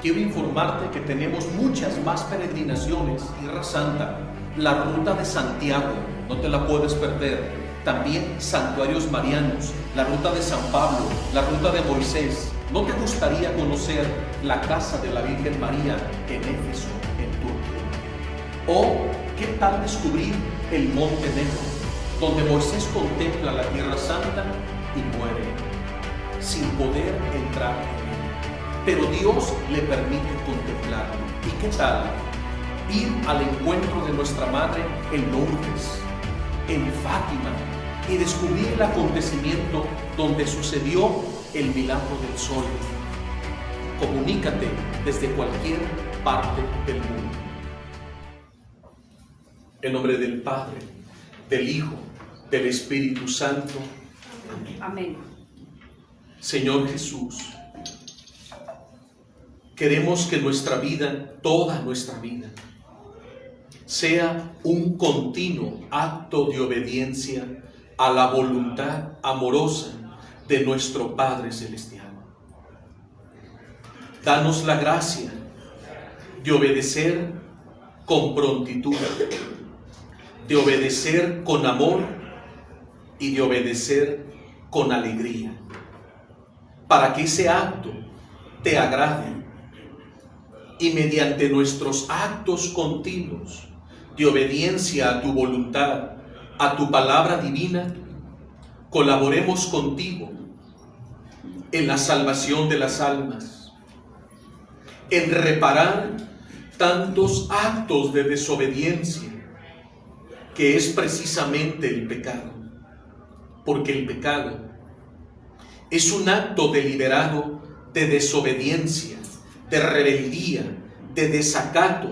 quiero informarte que tenemos muchas más peregrinaciones. Tierra Santa, la ruta de Santiago, no te la puedes perder. También santuarios marianos, la ruta de San Pablo, la ruta de Moisés. ¿No te gustaría conocer la casa de la Virgen María en Éfeso, en Turquía? ¿O qué tal descubrir el Monte Negro, donde Moisés contempla la Tierra Santa y muere sin poder entrar en él? Pero Dios le permite contemplarlo. ¿Y qué tal ir al encuentro de nuestra Madre en Lourdes, en Fátima, y descubrir el acontecimiento donde sucedió el milagro del sol? Comunícate desde cualquier parte del mundo. En nombre del Padre, del Hijo, del Espíritu Santo. Amén. Señor Jesús, queremos que nuestra vida, toda nuestra vida, sea un continuo acto de obediencia a la voluntad amorosa de nuestro Padre Celestial. Danos la gracia de obedecer con prontitud, de obedecer con amor y de obedecer con alegría, para que ese acto te agrade y mediante nuestros actos continuos de obediencia a tu voluntad, a tu palabra divina, colaboremos contigo en la salvación de las almas, en reparar tantos actos de desobediencia que es precisamente el pecado, porque el pecado es un acto deliberado de desobediencia, de rebeldía, de desacato,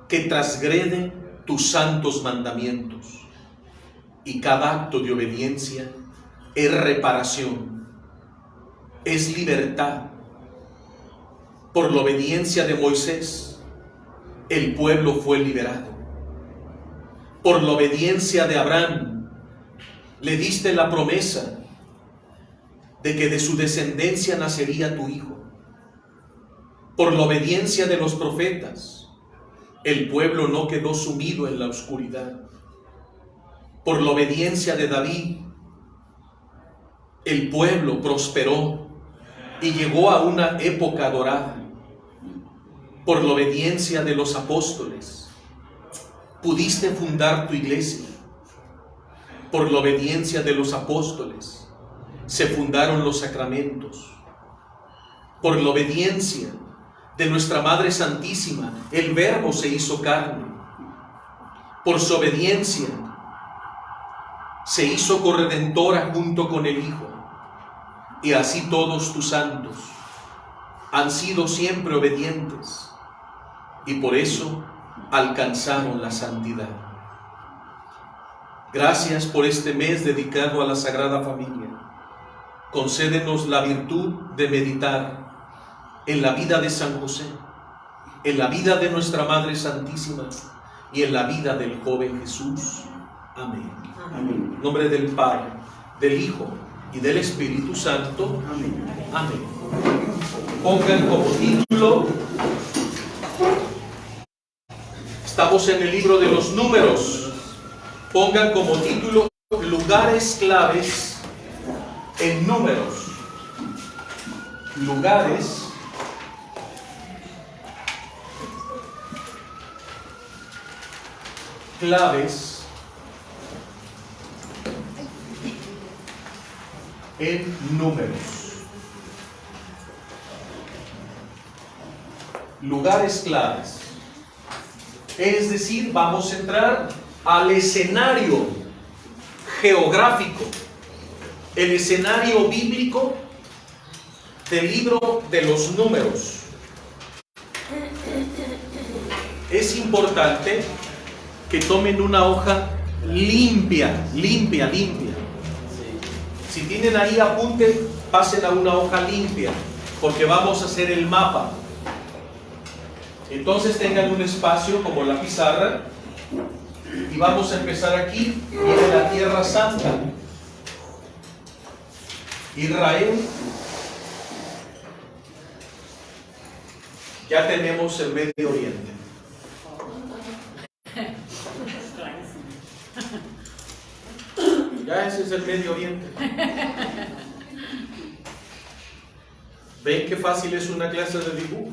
que transgrede tus santos mandamientos. Y cada acto de obediencia es reparación, es libertad. Por la obediencia de Moisés, el pueblo fue liberado. Por la obediencia de Abraham, le diste la promesa de que de su descendencia nacería tu hijo. Por la obediencia de los profetas, el pueblo no quedó sumido en la oscuridad. Por la obediencia de David, el pueblo prosperó y llegó a una época dorada. Por la obediencia de los apóstoles, pudiste fundar tu iglesia. Por la obediencia de los apóstoles, se fundaron los sacramentos. Por la obediencia de nuestra Madre Santísima, el Verbo se hizo carne. Por su obediencia, se hizo corredentora junto con el Hijo. Y así todos tus santos han sido siempre obedientes y por eso alcanzaron la santidad. Gracias por este mes dedicado a la Sagrada Familia. Concédenos la virtud de meditar en la vida de San José, en la vida de nuestra Madre Santísima y en la vida del joven Jesús. Amén. Amén. En nombre del Padre, del Hijo y del Espíritu Santo. Amén. Amén. Pongan como título, estamos en el libro de los Números, pongan como título lugares claves en Números. Lugares claves en Números. Lugares claves. Es decir, vamos a entrar al escenario geográfico, el escenario bíblico del libro de los Números. Es importante que tomen una hoja limpia. Si tienen ahí apunte, pasen a una hoja limpia, porque vamos a hacer el mapa. Entonces tengan un espacio como la pizarra y vamos a empezar aquí. Viene la Tierra Santa, Israel, ya tenemos el Medio Oriente. Ya ese es el Medio Oriente. ¿Ven qué fácil es una clase de dibujo?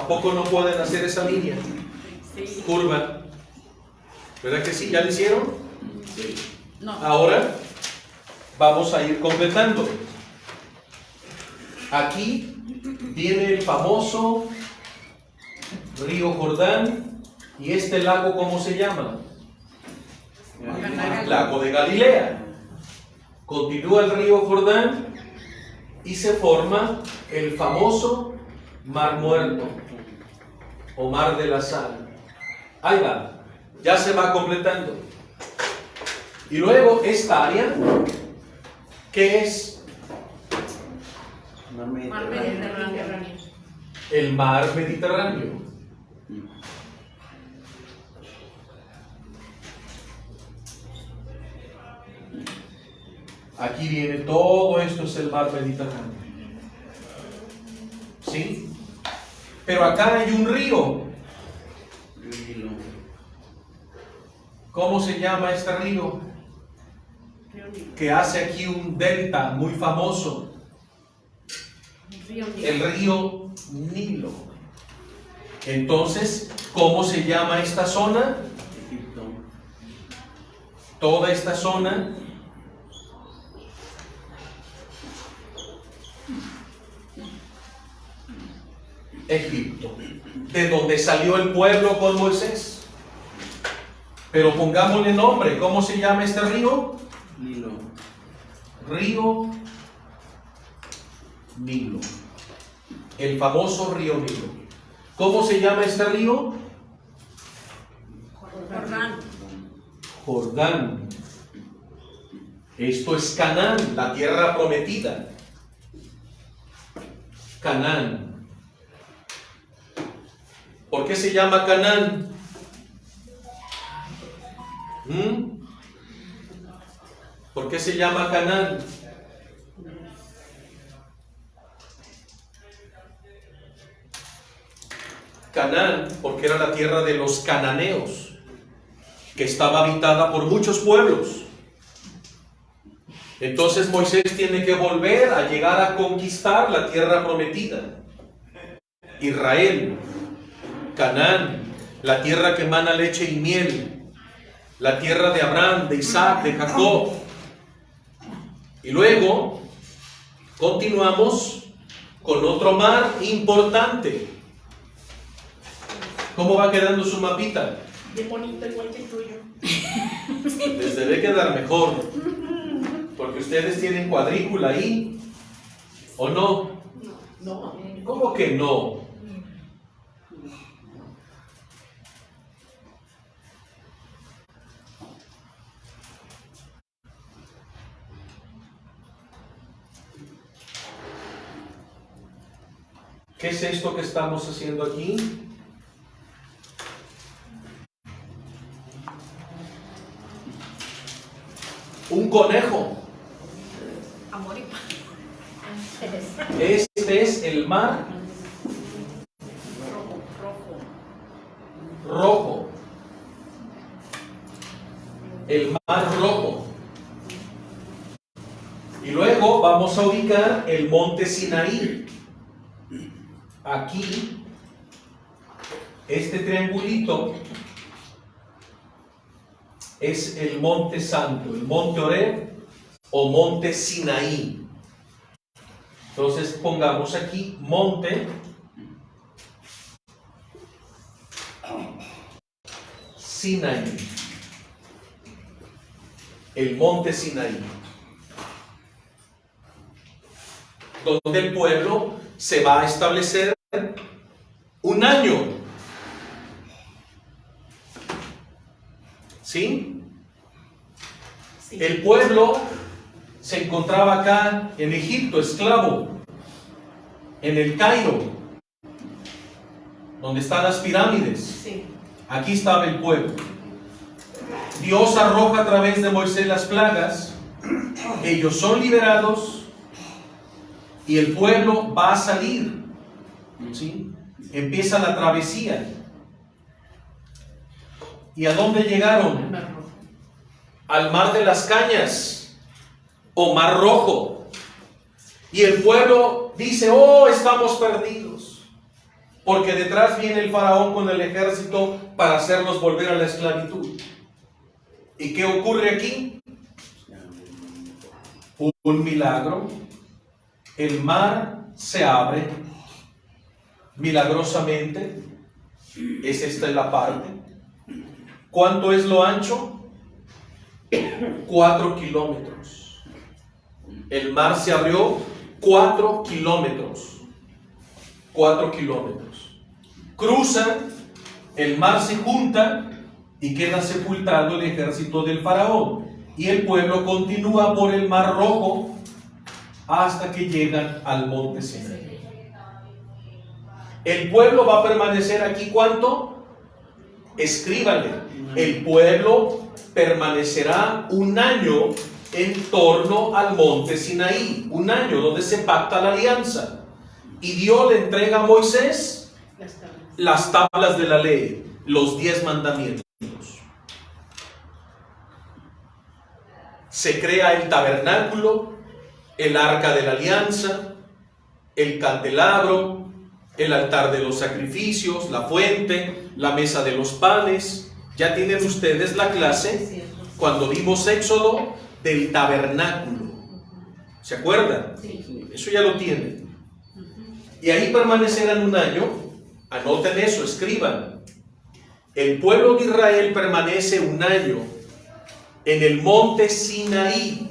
¿A poco no pueden hacer esa línea? Sí. Curva. ¿Verdad que sí? ¿Ya lo hicieron? Sí. No. Ahora vamos a ir completando. Aquí viene el famoso río Jordán. ¿Y este lago cómo se llama? Lago de Galilea. Continúa el río Jordán y se forma el famoso Mar Muerto o Mar de la Sal. Ahí va, ya se va completando. Y luego esta área, ¿qué es? Mar Mediterráneo. El Mar Mediterráneo. Aquí viene todo esto, es el Mar Mediterráneo. ¿Sí? Pero acá hay un río. ¿Cómo se llama este río? Que hace aquí un delta muy famoso. El río Nilo. Entonces, ¿cómo se llama esta zona? Egipto. Toda esta zona Egipto, de donde salió el pueblo con Moisés. Pero pongámosle nombre, ¿cómo se llama este río? Nilo. Río Nilo, el famoso río Nilo. ¿Cómo se llama este río? Jordán. Jordán. Esto es Canaán, la tierra prometida. Canaán. ¿Por qué se llama Canaán? ¿Por qué se llama Canaán? Canaán, porque era la tierra de los cananeos, que estaba habitada por muchos pueblos. Entonces Moisés tiene que volver a llegar a conquistar la tierra prometida. Israel, Canaán, la tierra que emana leche y miel, la tierra de Abraham, de Isaac, de Jacob. Y luego continuamos con otro mar importante. ¿Cómo va quedando su mapita? Bien bonito, igual que el tuyo. Les debe quedar mejor, porque ustedes tienen cuadrícula ahí, ¿o no? No. ¿Cómo que no? ¿Qué es esto que estamos haciendo aquí? Un conejo. Amor y paz. Este es el mar rojo. El mar rojo. Y luego vamos a ubicar el monte Sinaí. Aquí, este triangulito es el monte santo, el monte Horeb o monte Sinaí. Entonces pongamos aquí monte Sinaí. El monte Sinaí. Donde el pueblo se va a establecer un año. ¿Sí? Sí. El pueblo se encontraba acá en Egipto, esclavo, en el Cairo, donde están las pirámides. Sí. Aquí estaba el pueblo. Dios arroja a través de Moisés las plagas, ellos son liberados y el pueblo va a salir ¿Sí? Empieza la travesía. ¿Y a dónde llegaron? Al mar de las Cañas o Mar Rojo. Y el pueblo dice: oh, estamos perdidos, porque detrás viene el faraón con el ejército para hacernos volver a la esclavitud. ¿Y qué ocurre aquí? Un milagro. El mar se abre milagrosamente. Esta es la parte. ¿Cuánto es lo ancho? 4 kilómetros. El mar se abrió 4 kilómetros. 4 kilómetros. Cruzan, el mar se junta y queda sepultado el ejército del faraón. Y el pueblo continúa por el Mar Rojo hasta que llegan al monte Sinaí. El pueblo va a permanecer aquí, ¿cuánto? Escríbanle. El pueblo permanecerá 1 año en torno al monte Sinaí. 1 año donde se pacta la alianza. Y Dios le entrega a Moisés las tablas de la ley, los 10 mandamientos. Se crea el tabernáculo, el arca de la alianza, el candelabro, el altar de los sacrificios, la fuente, la mesa de los panes. Ya tienen ustedes la clase cuando vimos Éxodo del tabernáculo. ¿Se acuerdan? Eso ya lo tienen. Y ahí permanecerán 1 año. Anoten eso, escriban. El pueblo de Israel permanece 1 año en el monte Sinaí.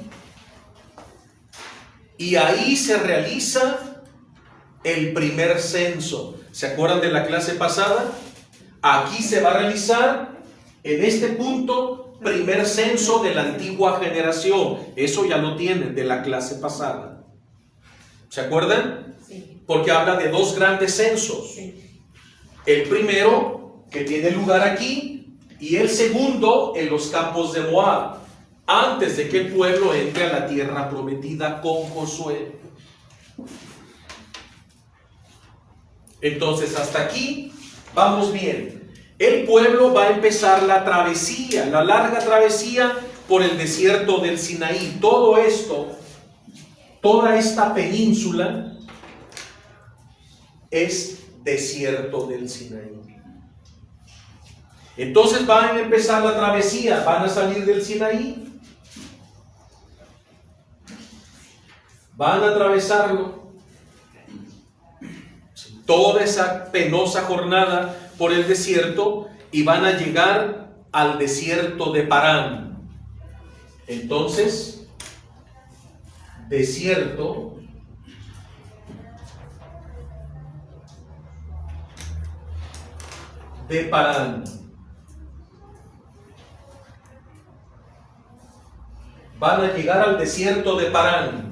Y ahí se realiza el primer censo. ¿Se acuerdan de la clase pasada? Aquí se va a realizar, en este punto, primer censo de la antigua generación. Eso ya lo tienen de la clase pasada. ¿Se acuerdan? Sí. Porque habla de 2 grandes censos. Sí. El primero, que tiene lugar aquí, y el segundo en los campos de Moab, antes de que el pueblo entre a la tierra prometida con Josué. Entonces, hasta aquí vamos bien. El pueblo va a empezar la travesía, la larga travesía por el desierto del Sinaí. Todo esto, toda esta península es desierto del Sinaí. Entonces van a empezar la travesía, van a salir del Sinaí, van a atravesarlo, toda esa penosa jornada por el desierto, y van a llegar al desierto de Parán. Entonces, desierto de Parán. Van a llegar al desierto de Parán.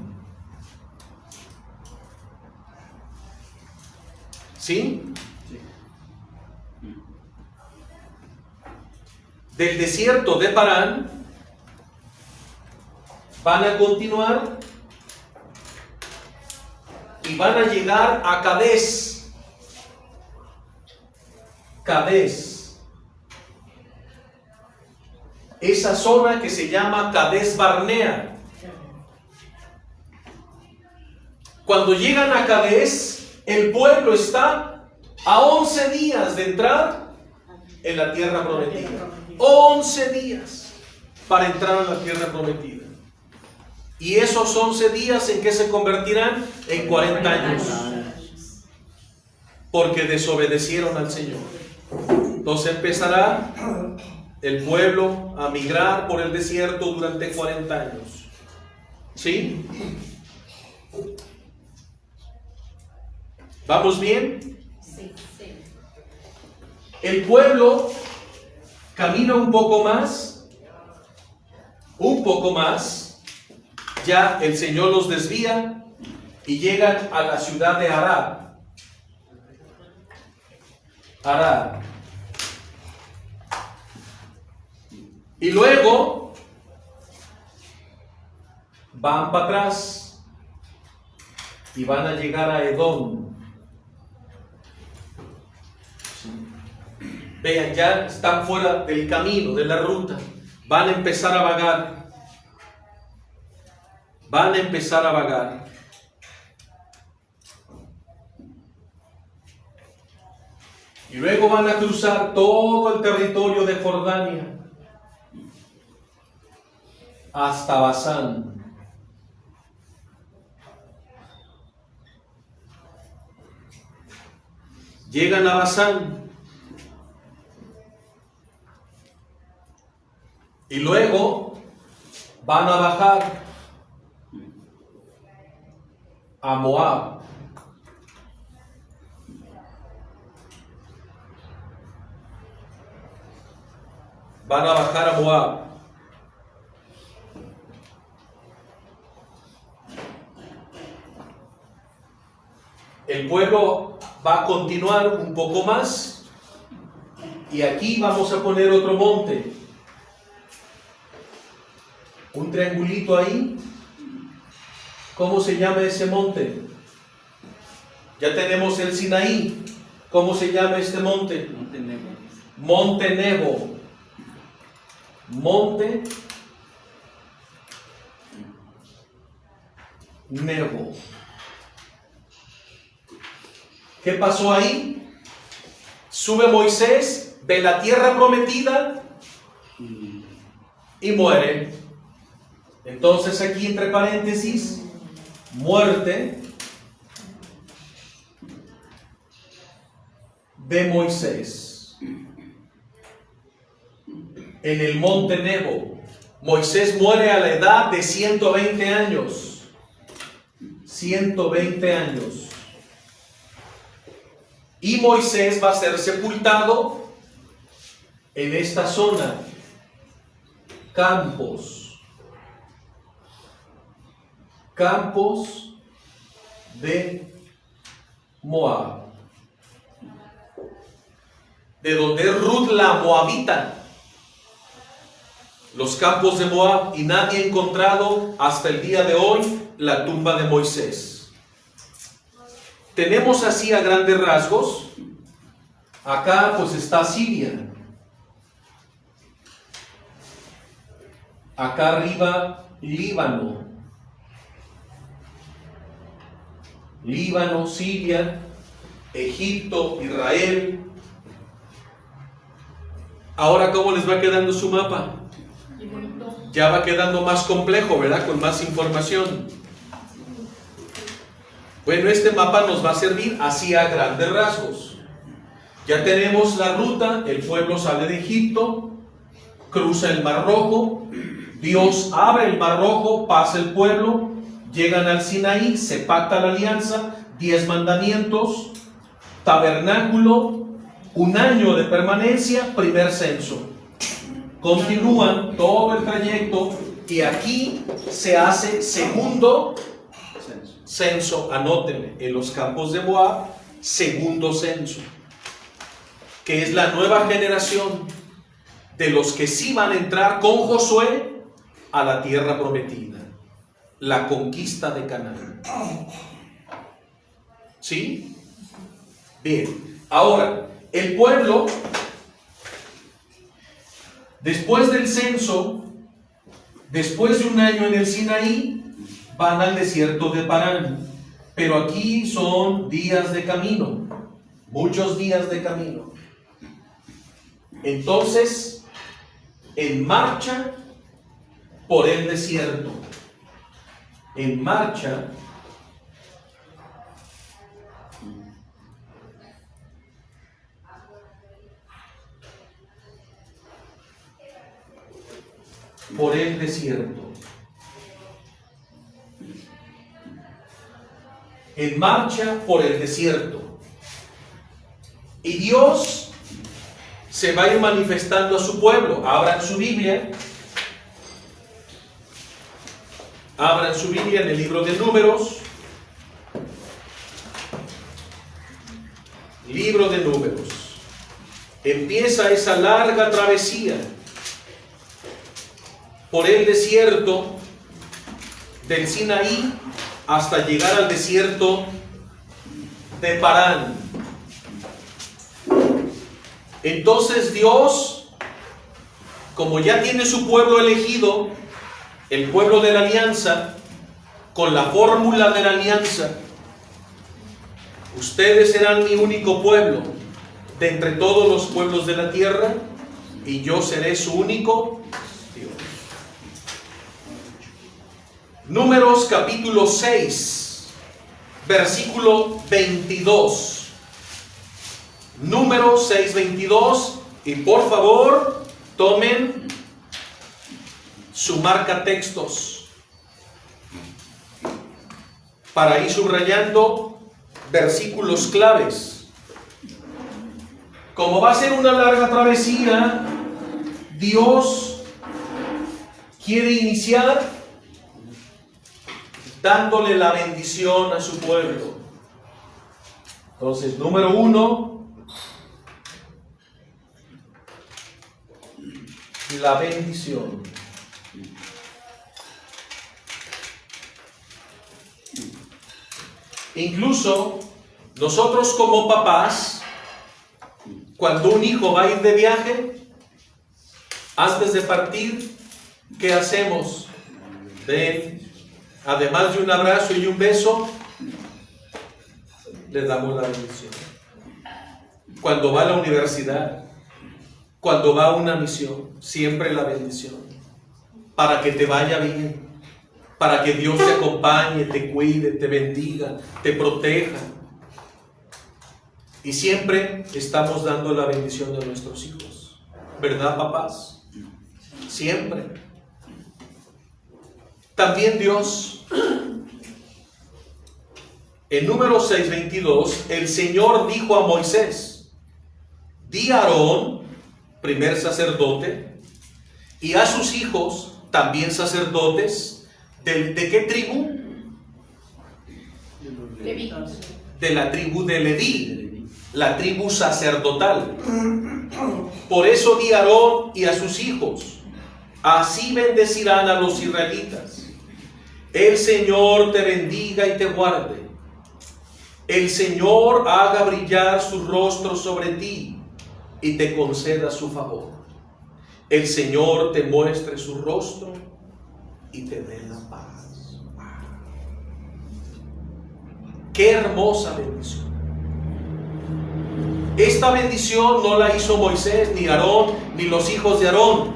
¿Sí? Del desierto de Parán van a continuar y van a llegar a Cadés. Cadés. Esa zona que se llama Cadés Barnea. Cuando llegan a Cadés, el pueblo está a 11 días de entrar en la tierra prometida. 11 días para entrar a la tierra prometida. Y esos 11 días, ¿en qué se convertirán? En 40 años. Porque desobedecieron al Señor. Entonces empezará el pueblo a migrar por el desierto durante 40 años. ¿Sí? ¿Vamos bien? Sí, sí. El pueblo camina un poco más, ya el Señor los desvía y llegan a la ciudad de Arad. Arad. Y luego van para atrás y van a llegar a Edom. Vean, ya están fuera del camino, de la ruta. Van a empezar a vagar. Van a empezar a vagar. Y luego van a cruzar todo el territorio de Jordania hasta Basán. Llegan a Basán. Y luego van a bajar a Moab. Van a bajar a Moab. El pueblo va a continuar un poco más. Y aquí vamos a poner otro monte. Un triangulito ahí. ¿Cómo se llama ese monte? Ya tenemos el Sinaí. ¿Cómo se llama este monte? Monte Nebo. Monte Nebo. Monte Nebo. ¿Qué pasó ahí? Sube Moisés, ve la tierra prometida y muere. Entonces aquí entre paréntesis, muerte de Moisés en el monte Nebo. Moisés muere a la edad de 120 años. 120 años. Y Moisés va a ser sepultado en esta zona, campos de Moab, de donde es Ruth la moabita, los campos de Moab, y nadie ha encontrado hasta el día de hoy la tumba de Moisés. Tenemos así a grandes rasgos. Acá pues está Siria. Acá arriba Líbano. Líbano, Siria, Egipto, Israel. Ahora, ¿cómo les va quedando su mapa? Ya va quedando más complejo, ¿verdad? Con más información. Bueno, este mapa nos va a servir así a grandes rasgos. Ya tenemos la ruta, el pueblo sale de Egipto, cruza el Mar Rojo, Dios abre el Mar Rojo, pasa el pueblo, llegan al Sinaí, se pacta la alianza, 10 mandamientos, tabernáculo, 1 año de permanencia, primer censo. Continúan todo el trayecto y aquí se hace segundo censo, anótenle, en los campos de Moab, segundo censo, que es la nueva generación de los que sí van a entrar con Josué a la tierra prometida, la conquista de Canaán. ¿Sí? Bien, ahora, el pueblo, después del censo, después de 1 año en el Sinaí, van al desierto de Parán, pero aquí son días de camino, muchos días de camino. Entonces, en marcha por el desierto, en marcha por el desierto. En marcha por el desierto. Y Dios se va a ir manifestando a su pueblo. Abran su Biblia. Abran su Biblia en el libro de Números. Libro de Números. Empieza esa larga travesía por el desierto del Sinaí hasta llegar al desierto de Parán. Entonces Dios, como ya tiene su pueblo elegido, el pueblo de la alianza, con la fórmula de la alianza, ustedes serán mi único pueblo de entre todos los pueblos de la tierra, y yo seré su único Dios. Números capítulo 6, versículo 22. Números 6, 22. Y por favor, tomen su marca textos para ir subrayando versículos claves. Como va a ser una larga travesía, Dios quiere iniciar dándole la bendición a su pueblo. Entonces, número 1, la bendición. Incluso nosotros como papás, cuando un hijo va a ir de viaje, antes de partir, ¿qué hacemos? Además de un abrazo y un beso, le damos la bendición. Cuando va a la universidad, cuando va a una misión, siempre la bendición. Para que te vaya bien, para que Dios te acompañe, te cuide, te bendiga, te proteja. Y siempre estamos dando la bendición a nuestros hijos. ¿Verdad, papás? Siempre. También Dios, en Números 6:22, el Señor dijo a Moisés: di a Aarón, primer sacerdote, y a sus hijos, también sacerdotes, ¿de qué tribu? Levíticos. De la tribu de Leví, la tribu sacerdotal. Por eso di a Aarón y a sus hijos, así bendecirán a los israelitas. El Señor te bendiga y te guarde. El Señor haga brillar su rostro sobre ti y te conceda su favor. El Señor te muestre su rostro y te dé la paz. ¡Qué hermosa bendición! Esta bendición no la hizo Moisés, ni Aarón, ni los hijos de Aarón.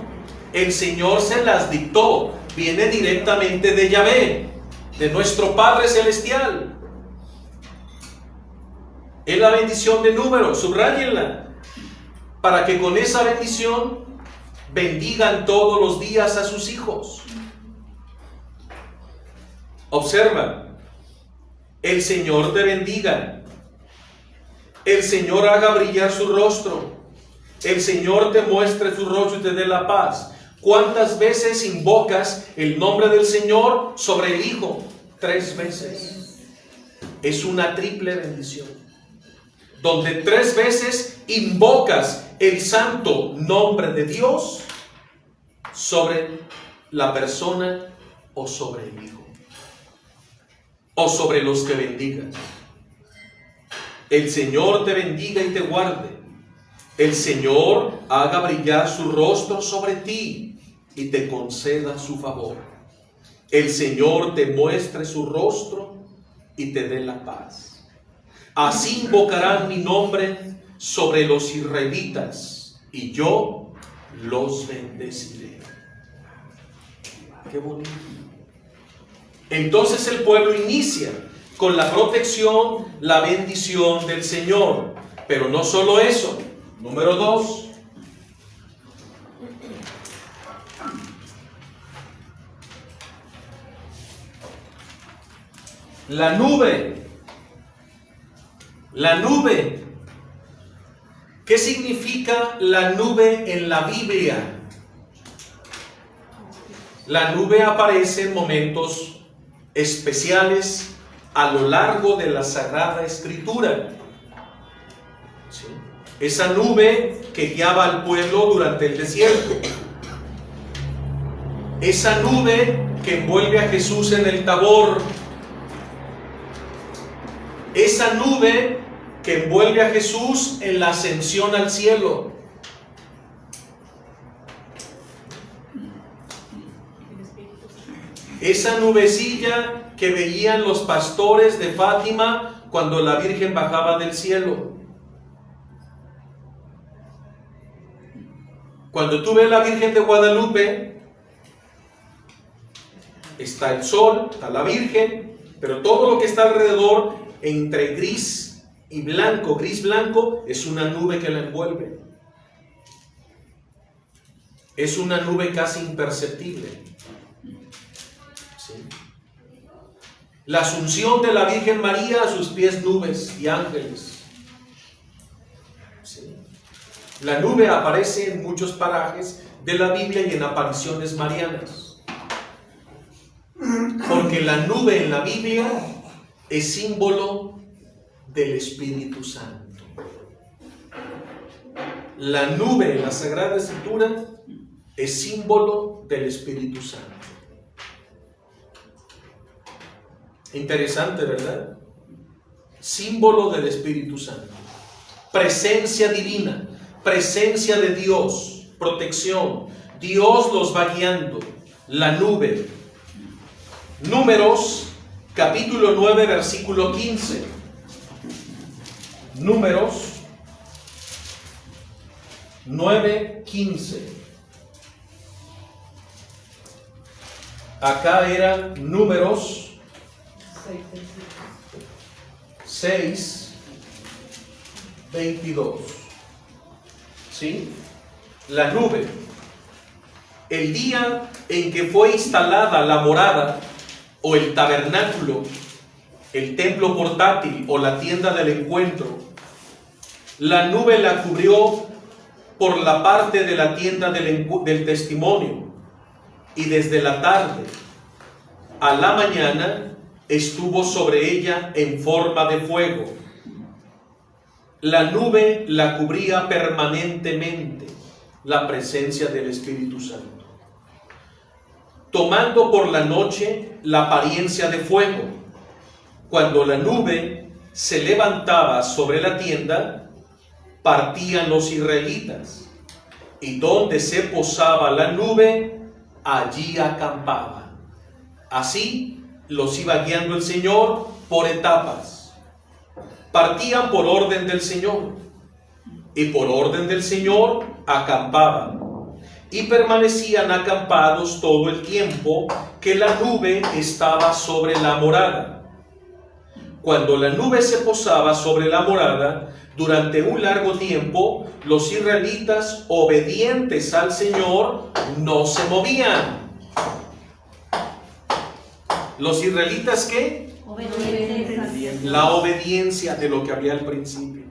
El Señor se las dictó. Viene directamente de Yahvé, de nuestro Padre Celestial. Es la bendición de Números, subrayenla, para que con esa bendición bendigan todos los días a sus hijos. Observa: el Señor te bendiga, el Señor haga brillar su rostro, el Señor te muestre su rostro y te dé la paz. ¿Cuántas veces invocas el nombre del Señor sobre el Hijo? 3 veces. Es una triple bendición, donde 3 veces invocas el santo nombre de Dios sobre la persona o sobre el Hijo, o sobre los que bendigas. El Señor te bendiga y te guarde. El Señor haga brillar su rostro sobre ti y te conceda su favor. El Señor te muestre su rostro y te dé la paz. Así invocarán mi nombre sobre los israelitas y yo los bendeciré. Qué bonito. Entonces el pueblo inicia con la protección, la bendición del Señor. Pero no solo eso. Número 2. La nube. La nube. ¿Qué significa la nube en la Biblia? La nube aparece en momentos especiales a lo largo de la Sagrada Escritura. ¿Sí? Esa nube que guiaba al pueblo durante el desierto. Esa nube que envuelve a Jesús en el Tabor. Esa nube que envuelve a Jesús en la ascensión al cielo. Esa nubecilla que veían los pastores de Fátima cuando la Virgen bajaba del cielo. Cuando tú ves la Virgen de Guadalupe, está el sol, está la Virgen, pero todo lo que está alrededor, entre gris y blanco, gris-blanco, es una nube que la envuelve. Es una nube casi imperceptible. ¿Sí? La asunción de la Virgen María, a sus pies nubes y ángeles. ¿Sí? La nube aparece en muchos parajes de la Biblia y en apariciones marianas. Porque la nube en la Biblia es símbolo del Espíritu Santo. La nube en la Sagrada Escritura es símbolo del Espíritu Santo. Interesante, ¿verdad? Símbolo del Espíritu Santo. Presencia divina, presencia de Dios, protección. Dios los va guiando. La nube. Números, capítulo 9, versículo 15. Números 9, 15. Acá era Números 6, 22. ¿Sí? La nube. El día en que fue instalada la morada o el tabernáculo, el templo portátil o la tienda del encuentro, la nube la cubrió por la parte de la tienda del testimonio, y desde la tarde a la mañana estuvo sobre ella en forma de fuego. La nube la cubría permanentemente, la presencia del Espíritu Santo, tomando por la noche la apariencia de fuego. Cuando la nube se levantaba sobre la tienda, partían los israelitas, y donde se posaba la nube, allí acampaban. Así los iba guiando el Señor por etapas. Partían por orden del Señor, y por orden del Señor acampaban, y permanecían acampados todo el tiempo que la nube estaba sobre la morada. Cuando la nube se posaba sobre la morada, durante un largo tiempo, los israelitas, obedientes al Señor, no se movían. ¿Los israelitas qué? La obediencia de lo que había al principio.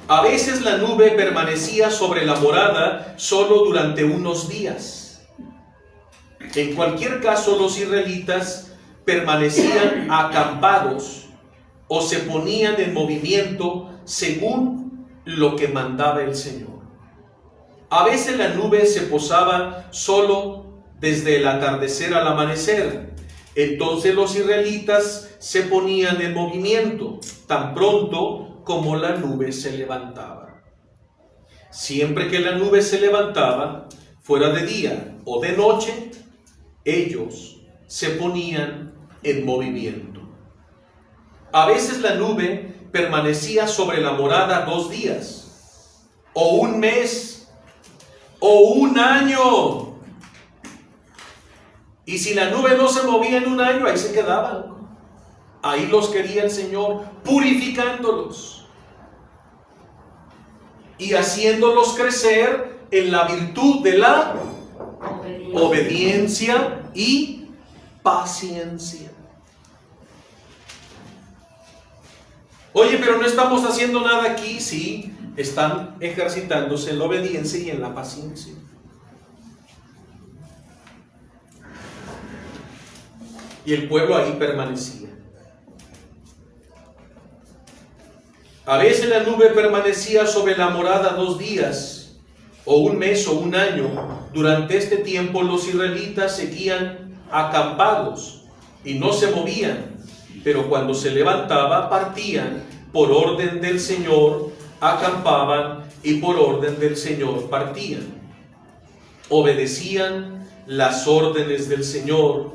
A veces la nube permanecía sobre la morada solo durante unos días. En cualquier caso, los israelitas permanecían acampados o se ponían en movimiento según lo que mandaba el Señor. A veces la nube se posaba solo desde el atardecer al amanecer. Entonces los israelitas se ponían en movimiento tan pronto como la nube se levantaba. Siempre que la nube se levantaba, fuera de día o de noche, ellos se ponían en movimiento. A veces la nube permanecía sobre la morada 2 días, o un mes, o un año. Y si la nube no se movía en un año, ahí se quedaban. Ahí los quería el Señor, purificándolos y haciéndolos crecer en la virtud de la obediencia y paciencia. Oye, pero no estamos haciendo nada aquí. Sí, están ejercitándose en la obediencia y en la paciencia. Y el pueblo ahí permanecía. A veces la nube permanecía sobre la morada 2 días, o un mes o un año. Durante este tiempo los israelitas seguían acampados y no se movían. pero cuando se levantaba partían por orden del Señor, acampaban y por orden del Señor partían. Obedecían las órdenes del Señor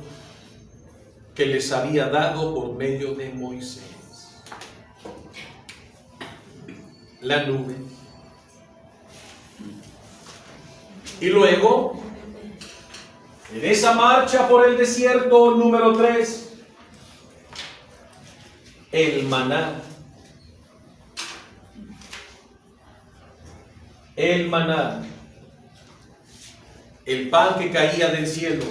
que les había dado por medio de Moisés. La nube. Y luego, en esa marcha por el desierto número 3, el maná. El maná. El pan que caía del cielo.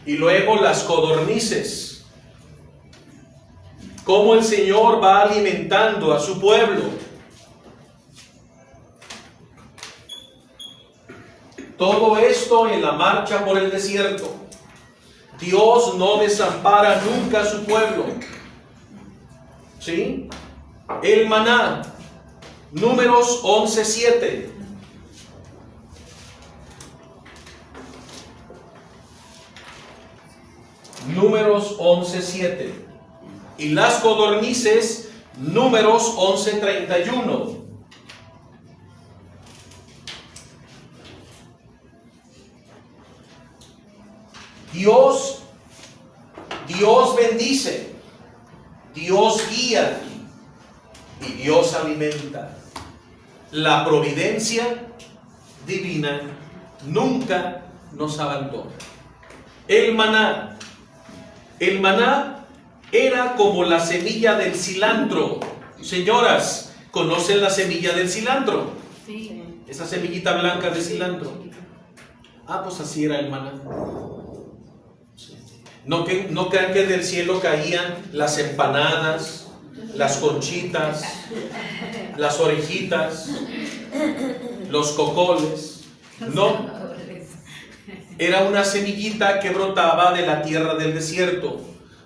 Y luego las codornices. Cómo el Señor va alimentando a su pueblo. Todo esto en la marcha por el desierto. Dios no desampara nunca a su pueblo. ¿Sí? El maná. Números 11:7. Números 11:7. Y las codornices, Números 11:31. Dios bendice, Dios guía y Dios alimenta. La providencia divina nunca nos abandona. El maná era como la semilla del cilantro. Señoras, ¿conocen la semilla del cilantro? Sí. Esa semillita blanca de cilantro. Pues así era el maná. No crean que del cielo caían las empanadas, las conchitas, las orejitas, los cocoles. No. Era una semillita que brotaba de la tierra del desierto,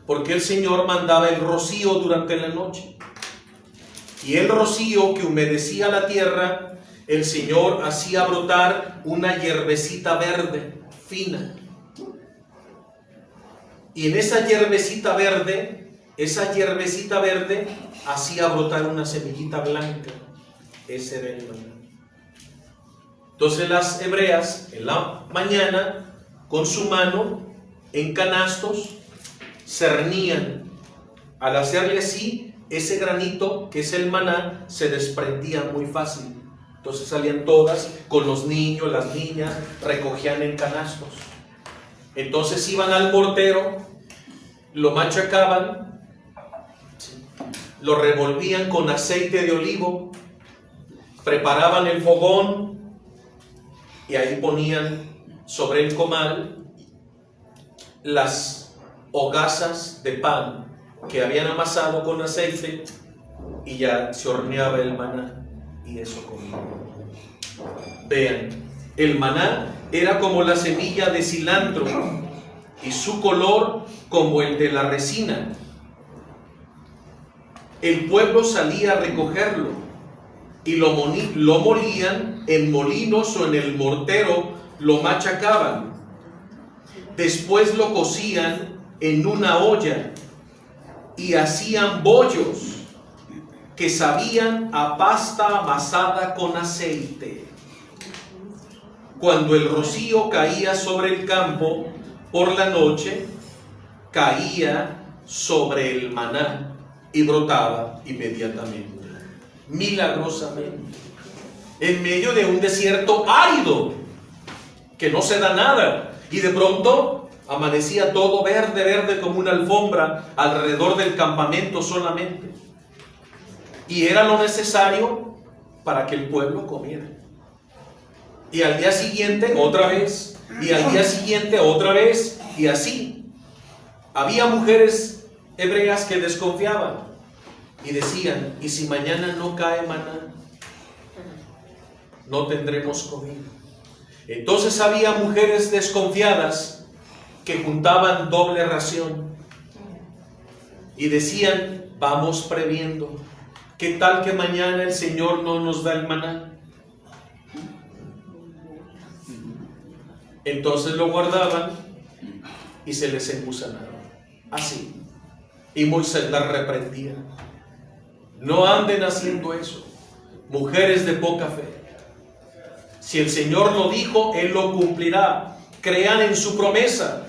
porque el Señor mandaba el rocío durante la noche. Y el rocío que humedecía la tierra, el Señor hacía brotar una hierbecita verde, fina. Y en esa hierbecita verde hacía brotar una semillita blanca. Ese era el maná. Entonces las hebreas en la mañana, con su mano, en canastos, cernían. Al hacerle así, ese granito, que es el maná, se desprendía muy fácil. Entonces salían todas, con los niños, las niñas, recogían en canastos. Entonces iban al mortero, lo machacaban, lo revolvían con aceite de olivo, preparaban el fogón y ahí ponían sobre el comal las hogazas de pan que habían amasado con aceite y ya se horneaba el maná y eso comían. Vean, el maná era como la semilla de cilantro y su color como el de la resina. El pueblo salía a recogerlo y lo molían en molinos o en el mortero, lo machacaban. Después lo cocían en una olla y hacían bollos que sabían a pasta amasada con aceite. Cuando el rocío caía sobre el campo por la noche, caía sobre el maná y brotaba inmediatamente, milagrosamente, en medio de un desierto árido que no se da nada, y de pronto amanecía todo verde como una alfombra alrededor del campamento solamente, y era lo necesario para que el pueblo comiera. Y al día siguiente otra vez, y al día siguiente otra vez, y así. Había mujeres hebreas que desconfiaban y decían: ¿y si mañana no cae maná? No tendremos comida. Entonces había mujeres desconfiadas que juntaban doble ración y decían: vamos previendo, ¿qué tal que mañana el Señor no nos da el maná? Entonces lo guardaban y se les engusanaron. Así. Y Moisés las reprendía. No anden haciendo eso, mujeres de poca fe. Si el Señor lo dijo, Él lo cumplirá. Crean en su promesa.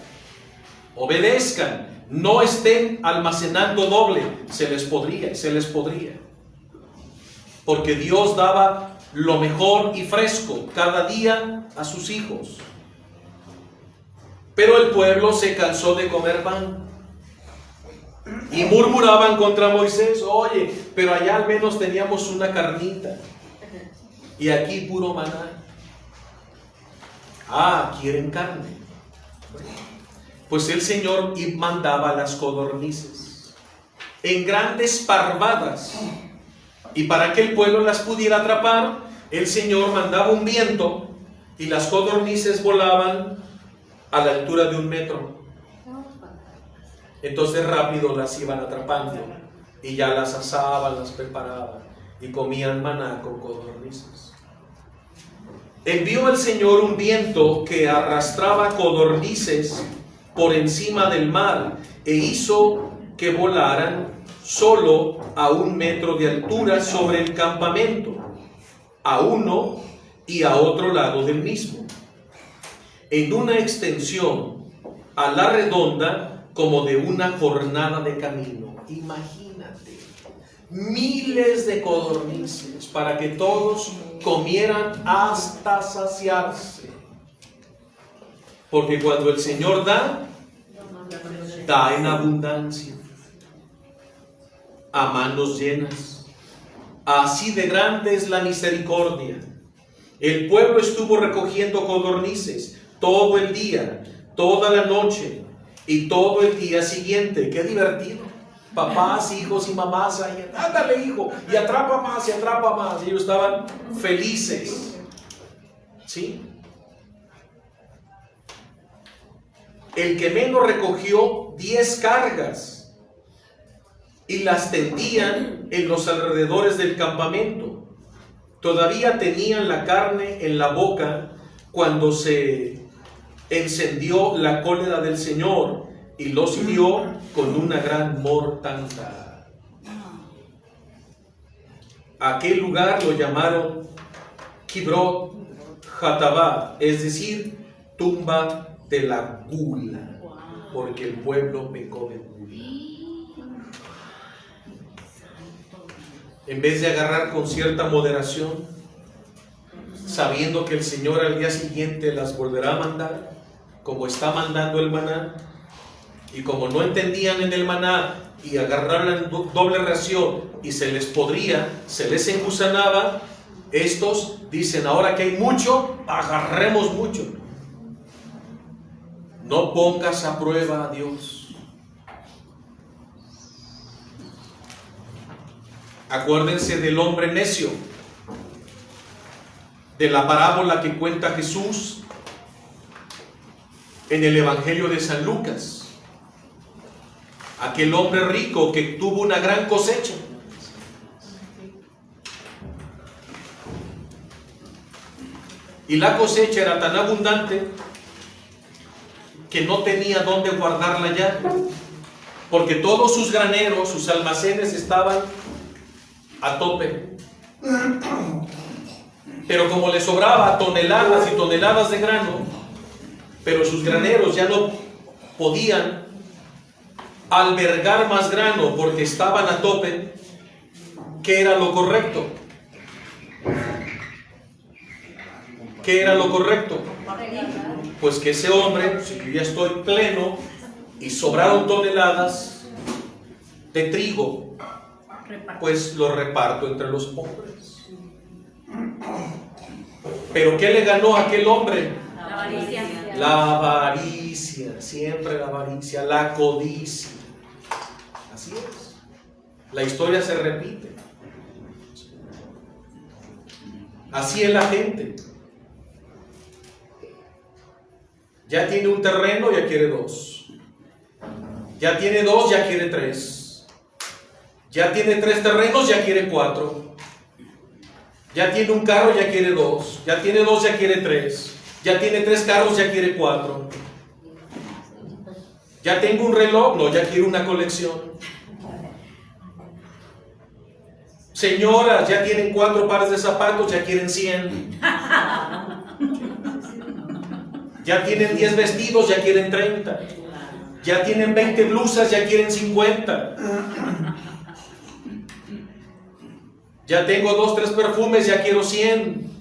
Obedezcan. No estén almacenando doble. Se les podría. Porque Dios daba lo mejor y fresco cada día a sus hijos. Pero el pueblo se cansó de comer pan. Y murmuraban contra Moisés: oye, pero allá al menos teníamos una carnita. Y aquí puro maná. ¿Quieren carne? Pues el Señor mandaba las codornices en grandes parvadas. Y para que el pueblo las pudiera atrapar, el Señor mandaba un viento y las codornices volaban a la altura de 1 metro. Entonces rápido las iban atrapando y ya las asaban, las preparaban y comían maná con codornices. Envió el Señor un viento que arrastraba codornices por encima del mar e hizo que volaran solo a 1 metro de altura sobre el campamento, a uno y a otro lado del mismo, en una extensión a la redonda como de una jornada de camino. Imagínate, miles de codornices para que todos comieran hasta saciarse. Porque cuando el Señor da en abundancia, a manos llenas. Así de grande es la misericordia. El pueblo estuvo recogiendo codornices todo el día, toda la noche y todo el día siguiente. ¡Qué divertido! Papás, hijos y mamás ahí, ándale hijo, y atrapa más, y atrapa más. Y ellos estaban felices. ¿Sí? El que menos recogió 10 cargas y las tendían en los alrededores del campamento. Todavía tenían la carne en la boca cuando se encendió la cólera del Señor y los hirió con una gran mortandad. Aquel lugar lo llamaron Kibrot Hatabá, es decir, tumba de la gula, porque el pueblo pecó de gula. En vez de agarrar con cierta moderación, sabiendo que el Señor al día siguiente las volverá a mandar, como está mandando el maná, y como no entendían en el maná y agarraron doble ración y se les podría, se les engusanaba, estos dicen: ahora que hay mucho, agarremos mucho. No pongas a prueba a Dios. Acuérdense del hombre necio, de la parábola que cuenta Jesús en el Evangelio de San Lucas. Aquel hombre rico que tuvo una gran cosecha. Y la cosecha era tan abundante que no tenía dónde guardarla ya, porque todos sus graneros, sus almacenes estaban a tope. Pero como le sobraba toneladas y toneladas de grano, pero sus graneros ya no podían albergar más grano porque estaban a tope, ¿qué era lo correcto? ¿Qué era lo correcto? Pues que ese hombre, si yo ya estoy pleno y sobraron toneladas de trigo, pues lo reparto entre los pobres. ¿Pero qué le ganó a aquel hombre? La avaricia. La avaricia, siempre la avaricia, la codicia. Así es. La historia se repite. Así es la gente. Ya tiene un terreno, ya quiere 2. Ya tiene 2, ya quiere 3. Ya tiene 3 terrenos, ya quiere 4. Ya tiene un carro, ya quiere 2. Ya tiene 2, ya quiere 3. Ya tiene 3 carros, ya quiere 4. Ya tengo un reloj, no, ya quiere una colección. Señoras, ya tienen 4 pares de zapatos, ya quieren 100. Ya tienen 10 vestidos, ya quieren 30. Ya tienen 20 blusas, ya quieren 50. Ya tengo 2, 3 perfumes, ya quiero 100.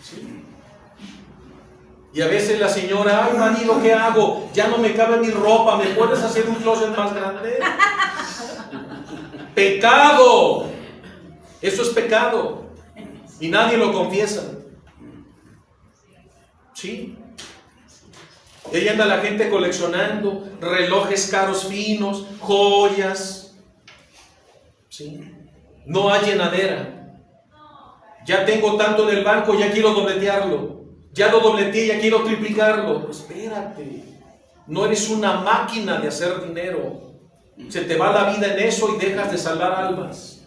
¿Sí? Y a veces la señora, ay marido, ¿qué hago? Ya no me cabe mi ropa, ¿me puedes hacer un closet más grande? ¡Pecado! Eso es pecado. Y nadie lo confiesa. ¿Sí? Y ahí anda la gente coleccionando relojes caros finos, joyas. ¿Sí? No hay llenadera. Ya tengo tanto en el banco, ya quiero dobletearlo. Ya lo dobleteé, ya quiero triplicarlo. Espérate. No eres una máquina de hacer dinero. Se te va la vida en eso y dejas de salvar almas.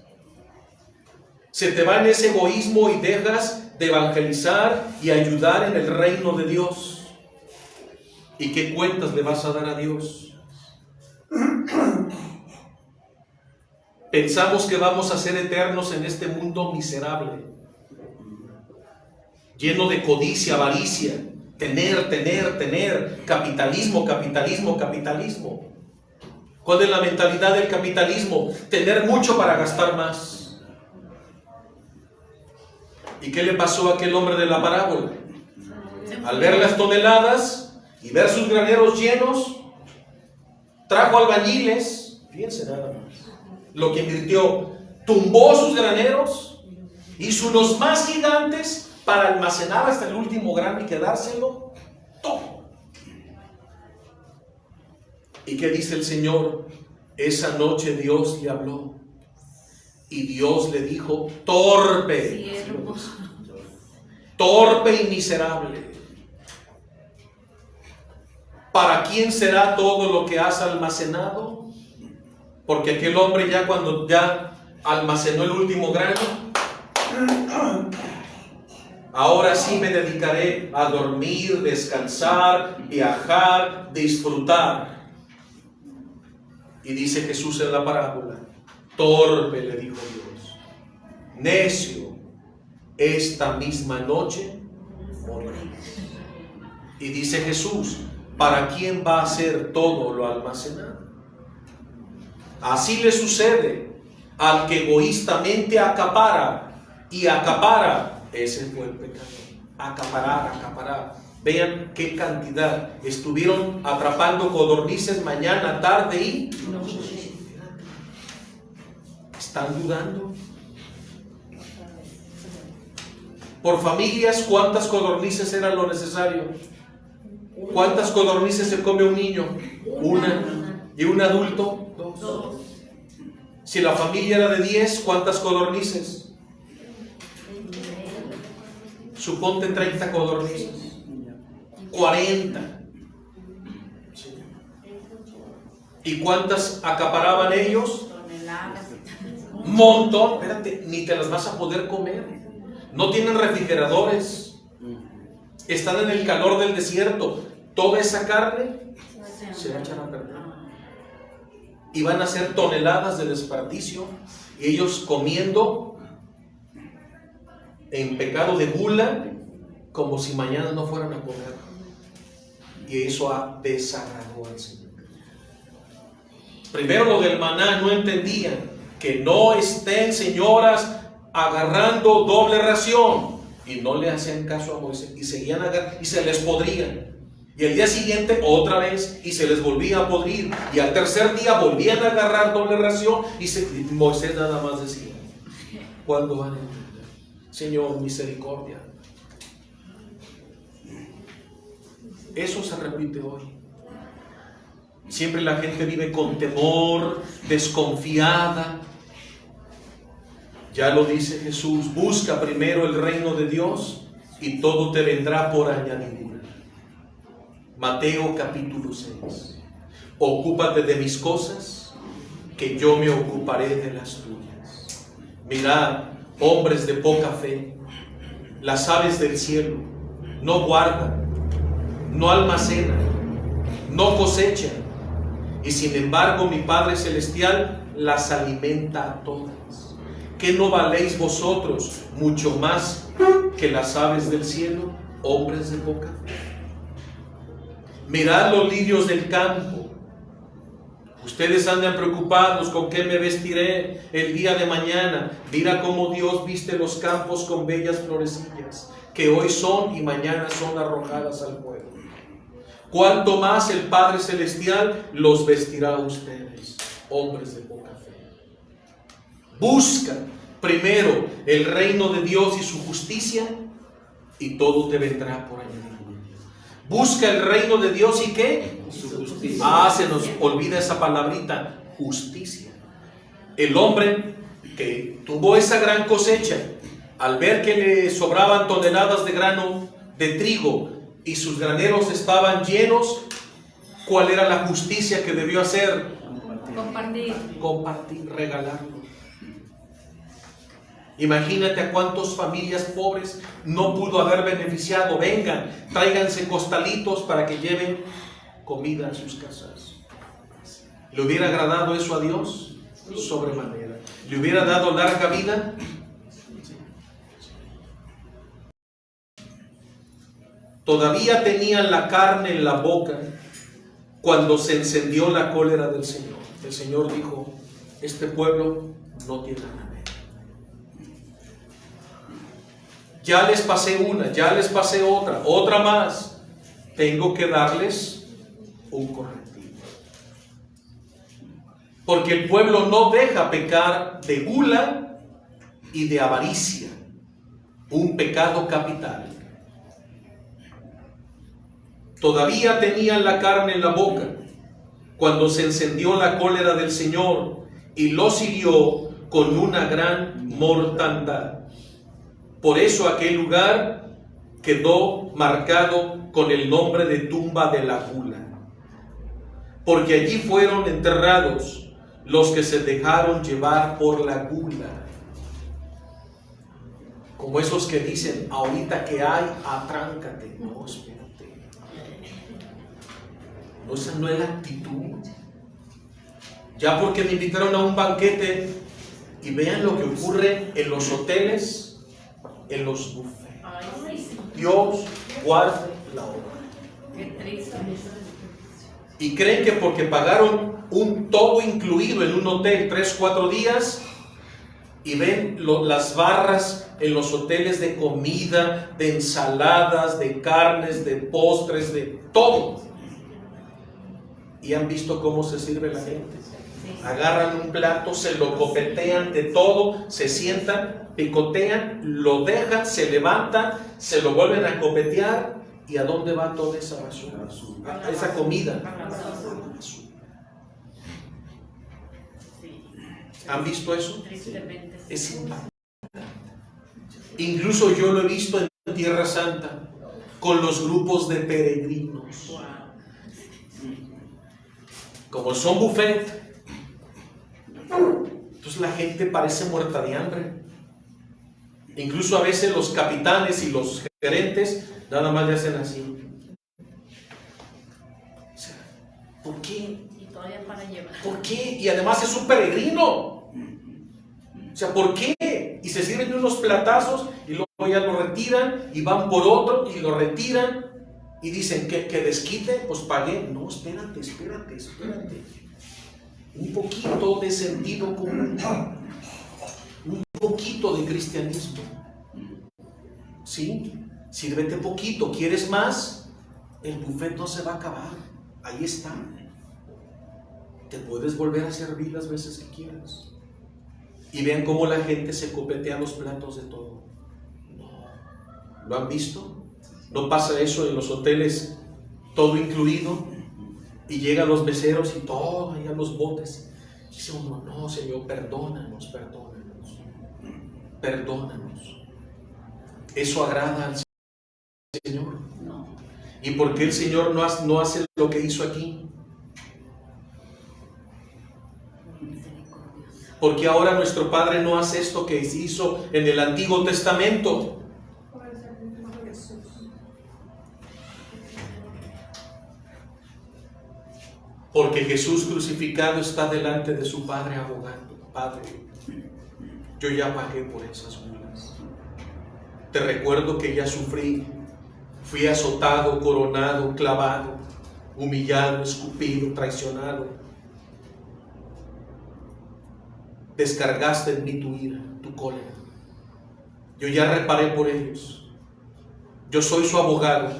Se te va en ese egoísmo y dejas de evangelizar y ayudar en el reino de Dios. ¿Y qué cuentas le vas a dar a Dios? Pensamos que vamos a ser eternos en este mundo miserable, lleno de codicia, avaricia, tener, capitalismo. ¿Cuál es la mentalidad del capitalismo? Tener mucho para gastar más. ¿Y qué le pasó a aquel hombre de la parábola? Al ver las toneladas y ver sus graneros llenos, trajo albañiles, fíjense nada más, lo que invirtió, tumbó sus graneros, hizo unos más gigantes para almacenar hasta el último grano y quedárselo todo. ¿Y qué dice el Señor? Esa noche Dios le habló y Dios le dijo, torpe, torpe y miserable. ¿Para quién será todo lo que has almacenado? Porque aquel hombre ya cuando ya almacenó el último grano, ahora sí me dedicaré a dormir, descansar, viajar, disfrutar. Y dice Jesús en la parábola, torpe, le dijo Dios, necio, esta misma noche morirás. Y dice Jesús, ¿para quién va a ser todo lo almacenado? Así le sucede al que egoístamente acapara. Ese fue el pecado. Acaparar. Vean qué cantidad. Estuvieron atrapando codornices mañana, tarde y noche. ¿Están dudando? Por familias, ¿cuántas codornices era lo necesario? ¿Cuántas codornices se come un niño? Una. ¿Y un adulto? 2. Si la familia era de 10, ¿cuántas codornices? Suponte 30 codornices. 40. ¿Y cuántas acaparaban ellos? Un montón. Espérate, ni te las vas a poder comer. No tienen refrigeradores. Están en el calor del desierto. Toda esa carne se va a echar a perder. Y van a ser toneladas de desperdicio. Y ellos comiendo en pecado de gula, como si mañana no fueran a comer. Y eso ha desagradado al Señor. Primero lo del maná, no entendían que no estén, señoras, agarrando doble ración. Y no le hacían caso a Moisés. Y seguían agarrando y se les podrían. Y el día siguiente otra vez y se les volvía a podrir. Y al tercer día volvían a agarrar doble ración. Y Moisés nada más decía, ¿cuándo van a entender? Señor, misericordia. Eso se repite hoy. Siempre la gente vive con temor, desconfiada. Ya lo dice Jesús, busca primero el reino de Dios y todo te vendrá por añadidura. Mateo capítulo 6. Ocúpate de mis cosas, que yo me ocuparé de las tuyas. Mirad, hombres de poca fe, las aves del cielo no guardan, no almacenan, no cosechan, y sin embargo mi Padre Celestial las alimenta a todas. ¿Qué no valéis vosotros mucho más que las aves del cielo, hombres de poca fe? Mirad los lirios del campo. Ustedes andan preocupados con qué me vestiré el día de mañana. Mira cómo Dios viste los campos con bellas florecillas, que hoy son y mañana son arrojadas al fuego. Cuanto más el Padre Celestial los vestirá a ustedes, hombres de poca fe. Busca primero el reino de Dios y su justicia, y todo te vendrá por añadidura. Busca el reino de Dios y ¿qué? Su justicia. Se nos olvida esa palabrita, justicia. El hombre que tuvo esa gran cosecha, al ver que le sobraban toneladas de grano de trigo y sus graneros estaban llenos, ¿cuál era la justicia que debió hacer? Compartir, regalarlo. Imagínate a cuántas familias pobres no pudo haber beneficiado. Vengan, tráiganse costalitos para que lleven comida a sus casas. ¿Le hubiera agradado eso a Dios? Sobremanera. ¿Le hubiera dado larga vida? Todavía tenían la carne en la boca cuando se encendió la cólera del Señor. El Señor dijo: este pueblo no tiene remedio. Ya les pasé una, ya les pasé otra más. Tengo que darles un correctivo. Porque el pueblo no deja pecar de gula y de avaricia, un pecado capital. Todavía tenían la carne en la boca cuando se encendió la cólera del Señor y los hirió con una gran mortandad. Por eso aquel lugar quedó marcado con el nombre de tumba de la gula, porque allí fueron enterrados los que se dejaron llevar por la gula. Como esos que dicen: ahorita que hay, atráncate. No, espérate. No, esa no es la actitud. Ya porque me invitaron a un banquete, y vean lo que ocurre en los hoteles, en los buffets. Dios guarde la obra. Y creen que porque pagaron un todo incluido en un hotel 3-4 días, y ven las barras en los hoteles de comida, de ensaladas, de carnes, de postres, de todo, y han visto cómo se sirve la gente. Agarran un plato, se lo copetean de todo, se sientan, picotean, lo dejan, se levantan, se lo vuelven a copetear. ¿Y a dónde va toda esa basura? A esa comida. ¿Han visto eso? Es impactante. Incluso yo lo he visto en Tierra Santa con los grupos de peregrinos. Como son buffet, entonces la gente parece muerta de hambre. Incluso a veces los capitanes y los gerentes nada más le hacen así. O sea, ¿por qué? Y todavía para llevar. ¿Por qué? Y además es un peregrino. O sea, ¿por qué? Y se sirven unos platazos y luego ya lo retiran y van por otro y lo retiran y dicen que desquite, pues pagué. No, espérate. Un poquito de sentido común, un poquito de cristianismo. ¿Sí? Sírvete poquito. ¿Quieres más? El buffet no se va a acabar. Ahí está. Te puedes volver a servir las veces que quieras. Y vean cómo la gente se copetea los platos de todo. No. ¿Lo han visto? ¿No pasa eso en los hoteles, todo incluido? Y llegan los meseros y todo, allá los botes. Dice uno: no, Señor, perdónanos. ¿Eso agrada al Señor? No. ¿Y por qué el Señor no hace lo que hizo aquí? Porque ahora nuestro Padre no hace esto que hizo en el Antiguo Testamento. Porque Jesús crucificado está delante de su Padre abogando. Padre, yo ya pagué por esas multas. Te recuerdo que ya sufrí. Fui azotado, coronado, clavado, humillado, escupido, traicionado. Descargaste en mí tu ira, tu cólera. Yo ya reparé por ellos. Yo soy su abogado.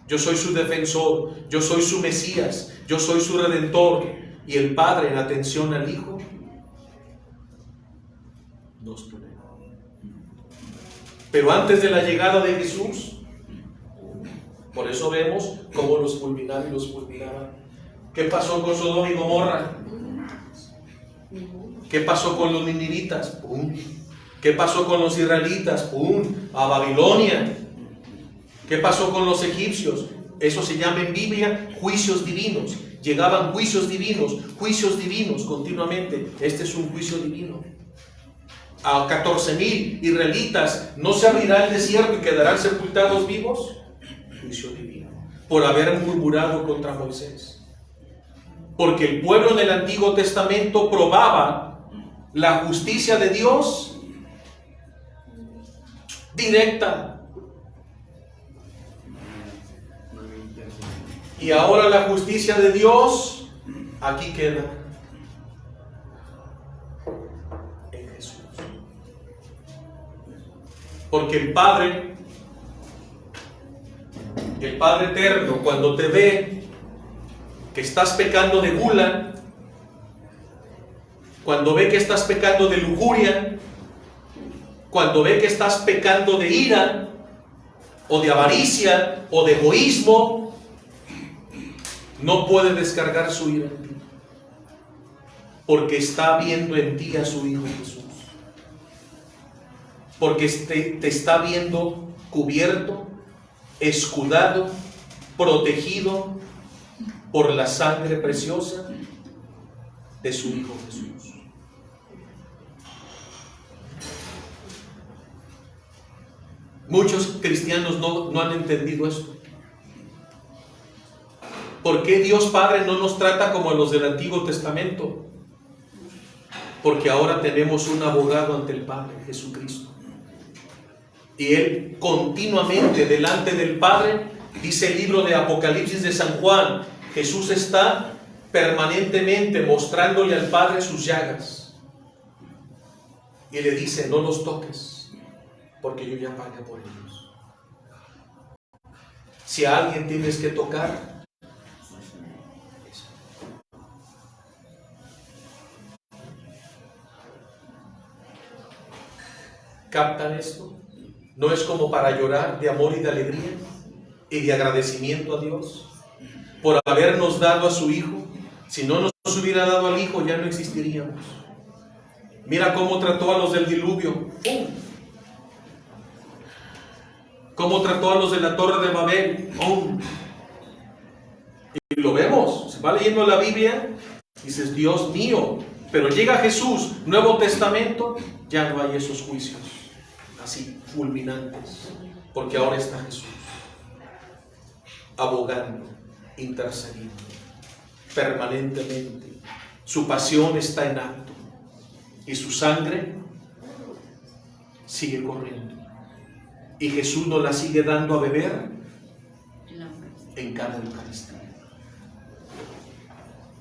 Yo soy su defensor. Yo soy su Mesías. Yo soy su Redentor. Y el Padre, en atención al Hijo, nos tolera. Pero antes de la llegada de Jesús, por eso vemos cómo los fulminaban y los fulminaban. ¿Qué pasó con Sodoma y Gomorra? ¿Qué pasó con los ninivitas? ¡Pum! ¿Qué pasó con los israelitas? ¡Pum! A Babilonia. ¿Qué pasó con los egipcios? Eso se llama en Biblia juicios divinos. Llegaban juicios divinos continuamente. Este es un juicio divino. A 14,000 israelitas no se abrirá el desierto y quedarán sepultados vivos. Juicio divino. Por haber murmurado contra Moisés. Porque el pueblo en el Antiguo Testamento probaba la justicia de Dios directa. Y ahora la justicia de Dios aquí queda en Jesús. Porque el Padre eterno, cuando te ve que estás pecando de gula, cuando ve que estás pecando de lujuria, cuando ve que estás pecando de ira, o de avaricia, o de egoísmo, no puede descargar su ira en ti, porque está viendo en ti a su Hijo Jesús, porque te está viendo cubierto, escudado, protegido por la sangre preciosa de su Hijo Jesús. Muchos cristianos no han entendido esto. ¿Por qué Dios Padre no nos trata como a los del Antiguo Testamento? Porque ahora tenemos un abogado ante el Padre, Jesucristo. Y Él continuamente delante del Padre, dice el libro de Apocalipsis de San Juan, Jesús está permanentemente mostrándole al Padre sus llagas. Y le dice, no los toques, porque yo ya pagué por ellos. Si a alguien tienes que tocar, ¿captan esto? ¿No es como para llorar de amor y de alegría y de agradecimiento a Dios por habernos dado a su Hijo? Si no nos hubiera dado al Hijo, ya no existiríamos. Mira cómo trató a los del diluvio. Cómo trató a los de la Torre de Babel. Y lo vemos. Se va leyendo la Biblia y dices, Dios mío. Pero llega Jesús, Nuevo Testamento, ya no hay esos juicios así fulminantes, porque ahora está Jesús abogando, intercediendo permanentemente. Su pasión está en acto y su sangre sigue corriendo, y Jesús nos la sigue dando a beber en cada Eucaristía.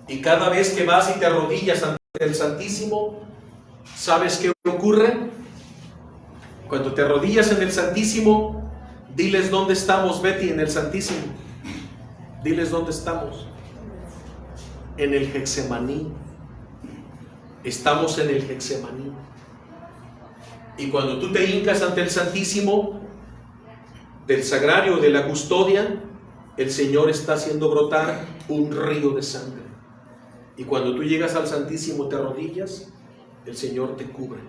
Y cada vez que vas y te arrodillas ante el Santísimo, ¿sabes qué ocurre? Cuando te arrodillas en el Santísimo, diles dónde estamos, Betty, en el Santísimo. Diles dónde estamos. En el Getsemaní. Estamos en el Getsemaní. Y cuando tú te hincas ante el Santísimo, del sagrario, de la custodia, el Señor está haciendo brotar un río de sangre. Y cuando tú llegas al Santísimo, te arrodillas, el Señor te cubre,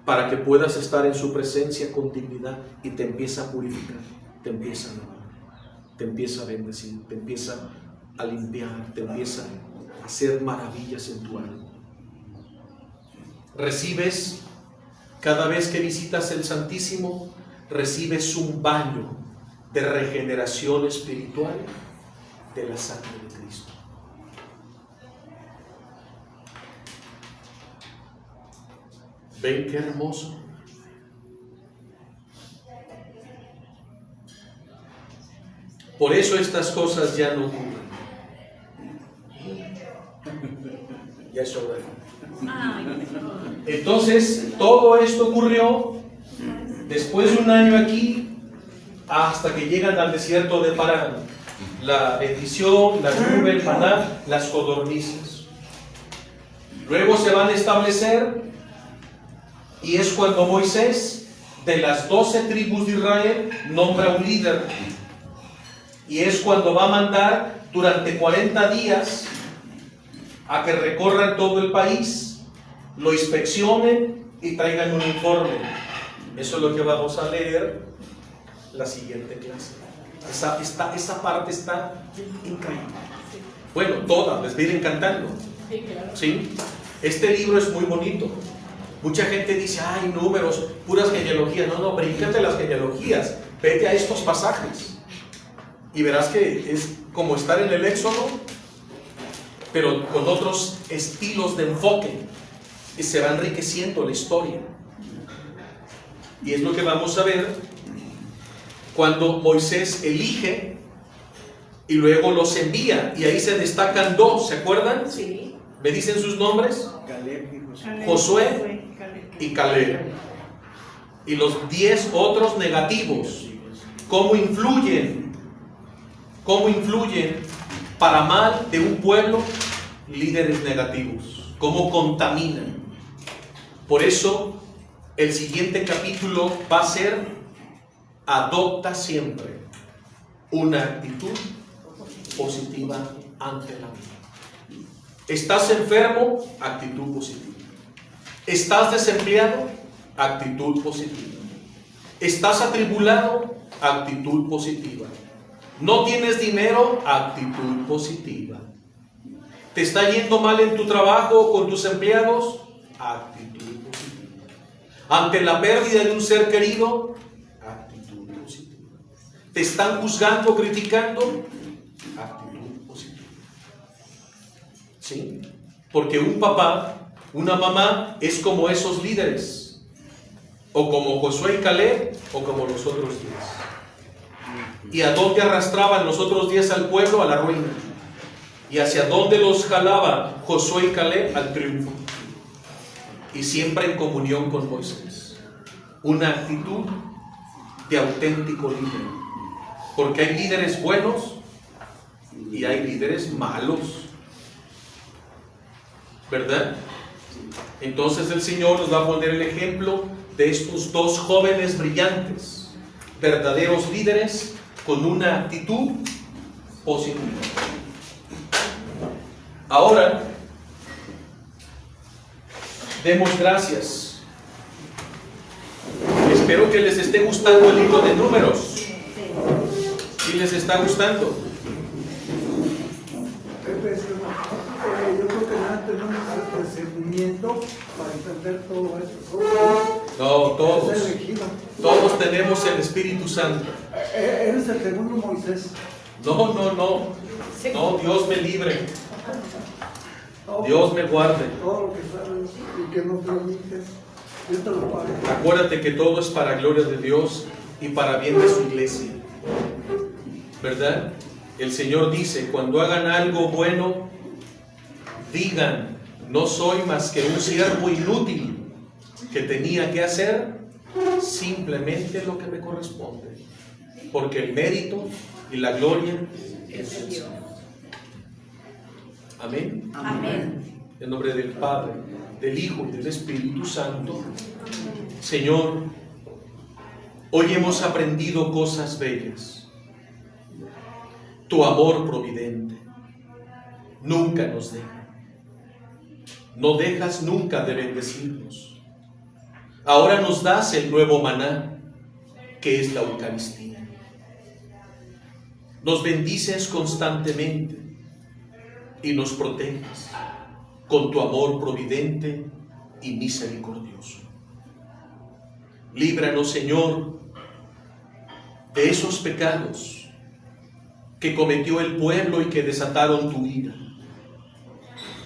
para que puedas estar en su presencia con dignidad, y te empieza a purificar, te empieza a lavar, te empieza a bendecir, te empieza a limpiar, te empieza a hacer maravillas en tu alma. Recibes, cada vez que visitas el Santísimo, recibes un baño de regeneración espiritual de la sangre de Cristo. ¿Ven qué hermoso? Por eso estas cosas ya no ocurren. Ya es hora. Entonces, todo esto ocurrió después de un año aquí, hasta que llegan al desierto de Parán. La bendición, la nube, el maná, las codornices. Luego se van a establecer, y es cuando Moisés, de las 12 tribus de Israel, nombra un líder. Y es cuando va a mandar durante 40 días a que recorran todo el país, lo inspeccionen y traigan un informe. Eso es lo que vamos a leer la siguiente clase. Esa parte está increíble. Bueno, todas, les vienen cantando. Sí, claro. ¿Sí? Este libro es muy bonito. Mucha gente dice, ay, números, puras genealogías. No, bríncate las genealogías. Vete a estos pasajes. Y verás que es como estar en el Éxodo, pero con otros estilos de enfoque. Y se va enriqueciendo la historia. Y es lo que vamos a ver cuando Moisés elige y luego los envía. Y ahí se destacan dos, ¿se acuerdan? Sí. ¿Me dicen sus nombres? Caleb y Josué. Josué y Caleb. Y los 10 otros negativos. ¿Cómo influyen? ¿Cómo influyen para mal de un pueblo líderes negativos? ¿Cómo contaminan? Por eso el siguiente capítulo va a ser: adopta siempre una actitud positiva ante la vida. ¿Estás enfermo? Actitud positiva. ¿Estás desempleado? Actitud positiva. ¿Estás atribulado? Actitud positiva. ¿No tienes dinero? Actitud positiva. ¿Te está yendo mal en tu trabajo con tus empleados? Actitud positiva. ¿Ante la pérdida de un ser querido? Actitud positiva. ¿Te están juzgando, criticando? Actitud positiva. ¿Sí? Porque un papá, una mamá es como esos líderes, o como Josué y Caleb, o como los otros 10. ¿Y a dónde arrastraban los otros 10 al pueblo? A la ruina. ¿Y hacia dónde los jalaba Josué y Caleb? Al triunfo. Y siempre en comunión con Moisés. Una actitud de auténtico líder. Porque hay líderes buenos y hay líderes malos, ¿verdad? Entonces el Señor nos va a poner el ejemplo de estos dos jóvenes brillantes, verdaderos líderes con una actitud positiva. Ahora, demos gracias. Espero que les esté gustando el libro de Números. ¿Sí les está gustando? Pepe, yo creo que nada tenemos el discernimiento para entender todo esto. No, Es elegido. todos tenemos el Espíritu Santo. Eres el segundo Moisés. No, Dios me libre, Dios me guarde. Todo lo que sabes y que no transmites, Dios te lo pague. Acuérdate que todo es para gloria de Dios y para bien de su iglesia, ¿verdad? El Señor dice, cuando hagan algo bueno, digan, no soy más que un siervo inútil que tenía que hacer simplemente lo que me corresponde, porque el mérito y la gloria es del Señor. Amén. Amén. En nombre del Padre, del Hijo y del Espíritu Santo. Señor, hoy hemos aprendido cosas bellas. Tu amor providente nunca nos deja. No dejas nunca de bendecirnos. Ahora nos das el nuevo maná, que es la Eucaristía. Nos bendices constantemente y nos proteges con tu amor providente y misericordioso. Líbranos, Señor, de esos pecados que cometió el pueblo y que desataron tu ira,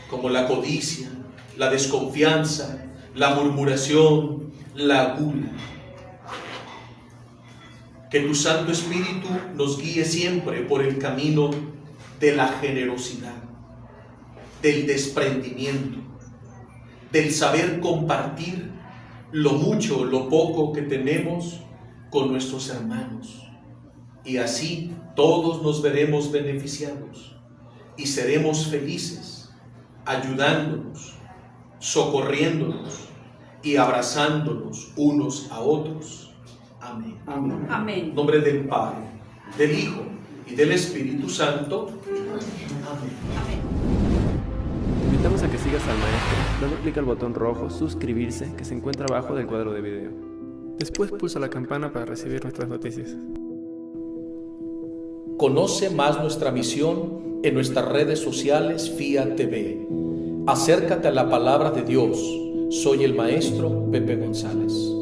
como la codicia, la desconfianza, la murmuración, la gula. Que tu Santo Espíritu nos guíe siempre por el camino de la generosidad, del desprendimiento, del saber compartir lo mucho o lo poco que tenemos con nuestros hermanos. Y así todos nos veremos beneficiados y seremos felices, ayudándonos, socorriéndonos y abrazándonos unos a otros. Amén. Amén. Amén. En nombre del Padre, del Hijo y del Espíritu Santo. Amén. Amén. Te invitamos a que sigas al maestro dando clic al botón rojo suscribirse que se encuentra abajo del cuadro de video. Después pulsa la campana para recibir nuestras noticias. Conoce más nuestra misión en nuestras redes sociales FIA TV. Acércate a la palabra de Dios. Soy el maestro Pepe González.